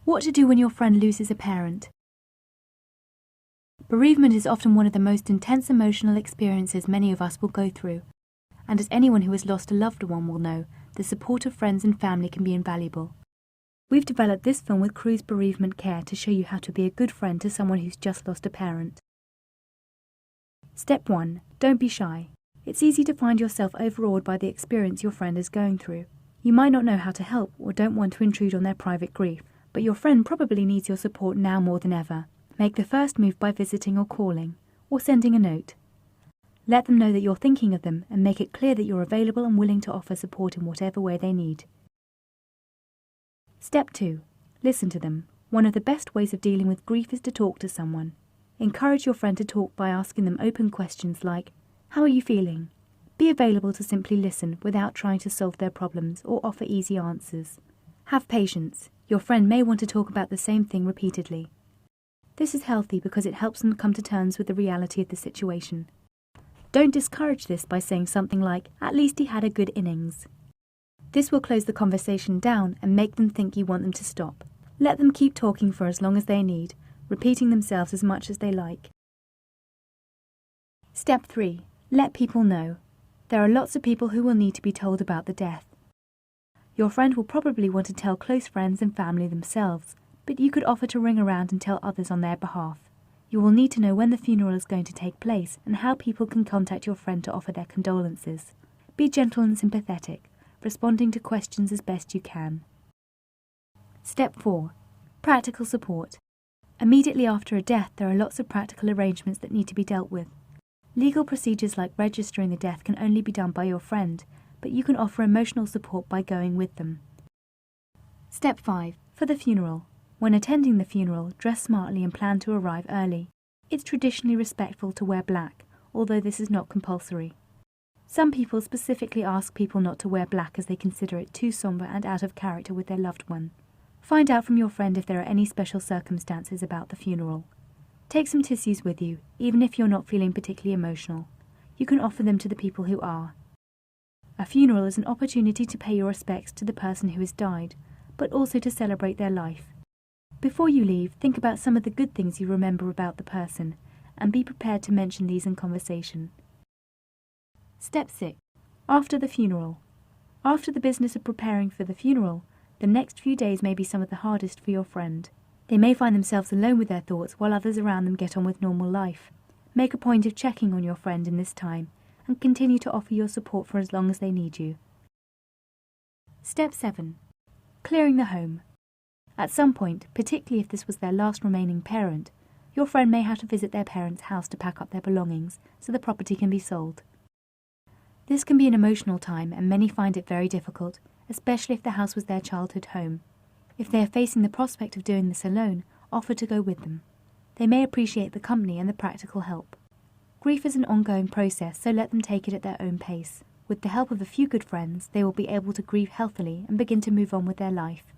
What to do when your friend loses a parent. Bereavement is often one of the most intense emotional experiences many of us will go through, and as anyone who has lost a loved one will know, the support of friends and family can be invaluable. We've developed this film with Crew's Bereavement Care to show you how to be a good friend to someone who's just lost a parent. Step 1. Don't be shy. It's easy to find yourself overawed by the experience your friend is going through. You might not know how to help or don't want to intrude on their private grief, but your friend probably needs your support now more than ever. Make the first move by visiting or calling, or sending a note. Let them know that you're thinking of them and make it clear that you're available and willing to offer support in whatever way they need. Step 2. Listen to them. One of the best ways of dealing with grief is to talk to someone. Encourage your friend to talk by asking them open questions like, "How are you feeling?" Be available to simply listen without trying to solve their problems or offer easy answers. Have patience. Your friend may want to talk about the same thing repeatedly. This is healthy because it helps them come to terms with the reality of the situation. Don't discourage this by saying something like, "At least he had a good innings." This will close the conversation down and make them think you want them to stop. Let them keep talking for as long as they need, repeating themselves as much as they like. Step 3. Let people know. There are lots of people who will need to be told about the death. Your friend will probably want to tell close friends and family themselves, but you could offer to ring around and tell others on their behalf. You will need to know when the funeral is going to take place and how people can contact your friend to offer their condolences. Be gentle and sympathetic, responding to questions as best you can. Step 4. Practical support. Immediately after a death, there are lots of practical arrangements that need to be dealt with. Legal procedures like registering the death can only be done by your friend, but you can offer emotional support by going with them. Step 5. For the funeral. When attending the funeral, dress smartly and plan to arrive early. It's traditionally respectful to wear black, although this is not compulsory. Some people specifically ask people not to wear black as they consider it too somber and out of character with their loved one. Find out from your friend if there are any special circumstances about the funeral. Take some tissues with you, even if you're not feeling particularly emotional. You can offer them to the people who are. A funeral is an opportunity to pay your respects to the person who has died, but also to celebrate their life. Before you leave, think about some of the good things you remember about the person, and be prepared to mention these in conversation. Step 6. After the funeral. After the business of preparing for the funeral, the next few days may be some of the hardest for your friend. They may find themselves alone with their thoughts while others around them get on with normal life. Make a point of checking on your friend in this time, and continue to offer your support for as long as they need you. Step 7. Clearing the home. At some point, particularly if this was their last remaining parent, your friend may have to visit their parents' house to pack up their belongings so the property can be sold. This can be an emotional time and many find it very difficult, especially if the house was their childhood home. If they are facing the prospect of doing this alone, offer to go with them. They may appreciate the company and the practical help. Grief is an ongoing process, so let them take it at their own pace. With the help of a few good friends, they will be able to grieve healthily and begin to move on with their life.